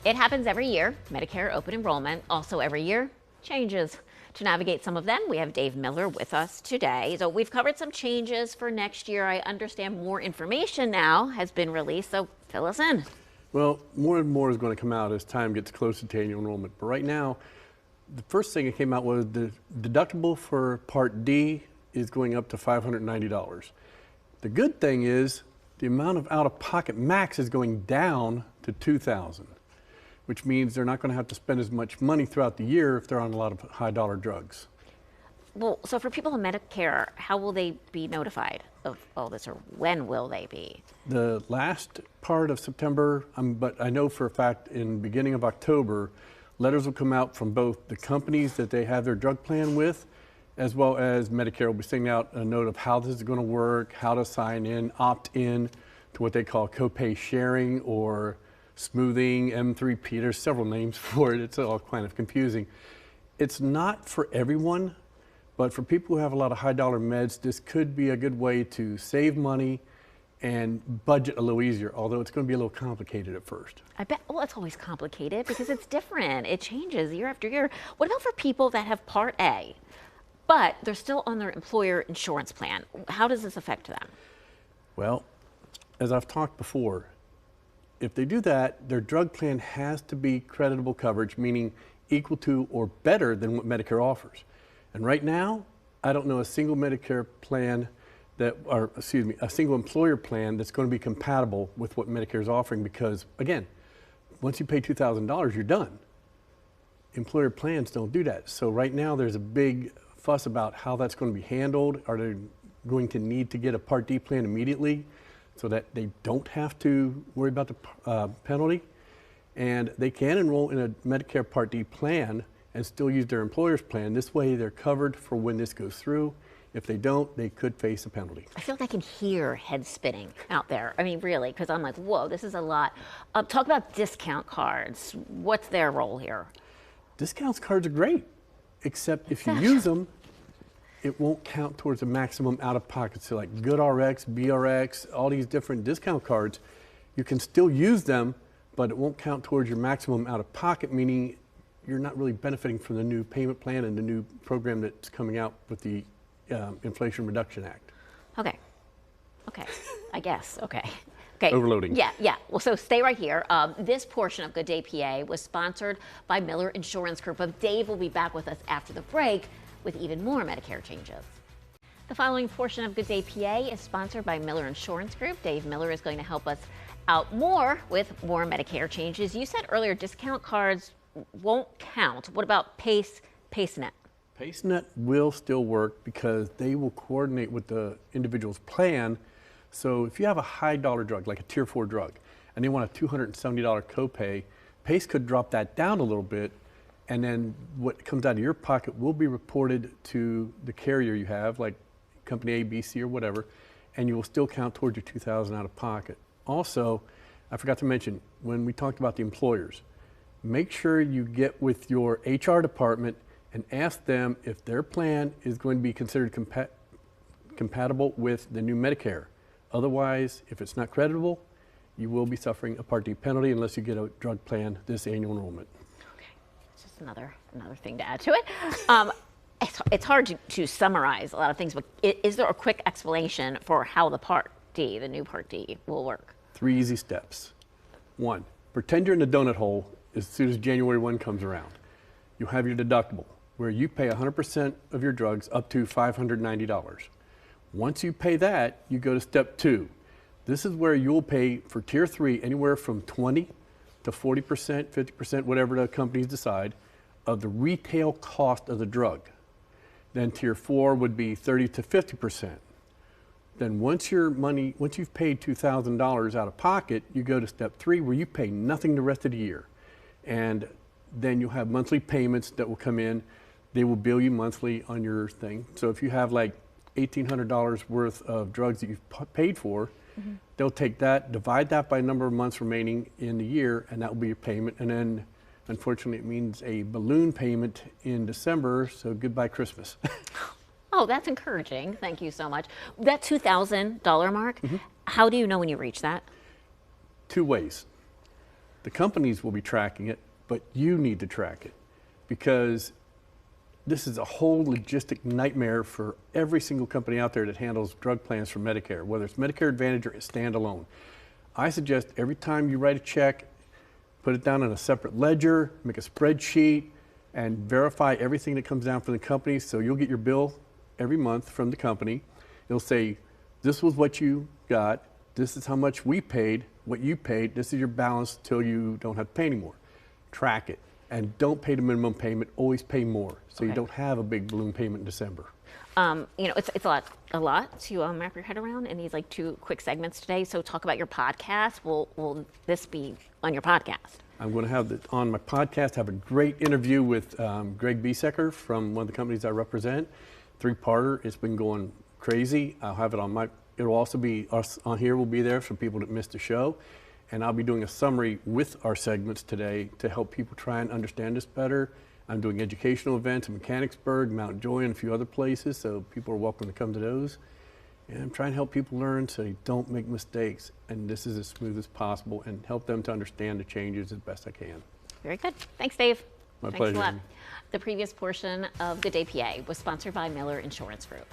It happens every year, Medicare open enrollment. Also every year, changes. To navigate some of them, we have Dave Miller with us today. So we've covered some changes for next year. I understand more information now has been released, so fill us in. Well, more and more is going to come out as time gets closer to annual enrollment. But right now, the first thing that came out was the deductible for Part D is going up to $590. The good thing is the amount of out-of-pocket max is going down to $2,000, which means they're not going to have to spend as much money throughout the year if they're on a lot of high-dollar drugs. Well, so for people on Medicare, how will they be notified of all this, or when will they be? The last part of September, but I know for a fact in beginning of October, letters will come out from both the companies that they have their drug plan with, as well as Medicare will be sending out a note of how this is going to work, how to sign in, opt in to what they call copay sharing or smoothing, M3P. There's several names for it. It's all kind of confusing. It's not for everyone, but for people who have a lot of high dollar meds, this could be a good way to save money and budget a little easier, although it's going to be a little complicated at first. I bet, well, it's always complicated because it's different. It changes year after year. What about for people that have Part A, but they're still on their employer insurance plan? How does this affect them? Well, as I've talked before, if they do that, their drug plan has to be creditable coverage, meaning equal to or better than what Medicare offers. And right now, I don't know a single Medicare plan a single employer plan that's going to be compatible with what Medicare is offering because, again, once you pay $2,000, you're done. Employer plans don't do that. So right now, there's a big fuss about how that's going to be handled. Are they going to need to get a Part D plan immediately so that they don't have to worry about the penalty? And they can enroll in a Medicare Part D plan and still use their employer's plan. This way, they're covered for when this goes through. If they don't, they could face a penalty. I feel like I can hear head spinning out there. I mean, really, because I'm like, whoa, this is a lot. Talk about discount cards. What's their role here? Discount cards are great, except if you use them, it won't count towards the maximum out-of-pocket. So like GoodRx, BRX, all these different discount cards, you can still use them, but it won't count towards your maximum out-of-pocket, meaning you're not really benefiting from the new payment plan and the new program that's coming out with the Inflation Reduction Act. Okay. I guess. Okay. Overloading. Yeah. Well, so stay right here. This portion of Good Day PA was sponsored by Miller Insurance Group. But Dave will be back with us after the break with even more Medicare changes. The following portion of Good Day PA is sponsored by Miller Insurance Group. Dave Miller is going to help us out more with more Medicare changes. You said earlier discount cards won't count. What about PaceNet? PaceNet will still work because they will coordinate with the individual's plan. So if you have a high dollar drug, like a tier 4 drug, and they want a $270 copay, Pace could drop that down a little bit, and then what comes out of your pocket will be reported to the carrier you have, like company A, B, C, or whatever, and you will still count towards your $2,000 out of pocket. Also, I forgot to mention, when we talked about the employers, make sure you get with your HR department and ask them if their plan is going to be considered compatible with the new Medicare. Otherwise, if it's not creditable, you will be suffering a Part D penalty unless you get a drug plan this annual enrollment. Okay, it's just another thing to add to it. It's hard to summarize a lot of things, but is there a quick explanation for how the Part D, the new Part D, will work? 3 easy steps. 1, pretend you're in the donut hole as soon as January 1 comes around. You have your deductible, where you pay 100% of your drugs up to $590. Once you pay that, you go to step 2. This is where you'll pay for tier 3 anywhere from 20 to 40%, 50%, whatever the companies decide, of the retail cost of the drug. Then tier 4 would be 30 to 50%. Then once you've paid $2,000 out of pocket, you go to step 3 where you pay nothing the rest of the year. And then you'll have monthly payments that will come in. They will bill you monthly on your thing. So if you have like $1,800 worth of drugs that you've paid for, they'll take that, divide that by the number of months remaining in the year, and that will be your payment. And then, unfortunately, it means a balloon payment in December, so goodbye Christmas. Oh, that's encouraging. Thank you so much. That $2,000 mark, how do you know when you reach that? 2 ways. The companies will be tracking it, but you need to track it because this is a whole logistic nightmare for every single company out there that handles drug plans for Medicare, whether it's Medicare Advantage or standalone. I suggest every time you write a check, put it down in a separate ledger, make a spreadsheet, and verify everything that comes down from the company. So you'll get your bill every month from the company. It'll say, this was what you got, this is how much we paid, what you paid, this is your balance till you don't have to pay anymore. Track it. And don't pay the minimum payment, always pay more. So you don't have a big balloon payment in December. You know, it's a lot to wrap your head around in these like 2 quick segments today. So talk about your podcast. Will this be on your podcast? I'm going to have on my podcast, have a great interview with Greg Biesecker from one of the companies I represent. 3-parter. It's been going crazy. I'll have it on my, it'll also be, us on here will be there for people that missed the show. And I'll be doing a summary with our segments today to help people try and understand this better. I'm doing educational events in Mechanicsburg, Mount Joy, and a few other places, so people are welcome to come to those. And I'm trying to help people learn so they don't make mistakes, and this is as smooth as possible, and help them to understand the changes as best I can. Very good. Thanks, Dave. My Thanks pleasure. a lot. The previous portion of Good Day PA was sponsored by Miller Insurance Group.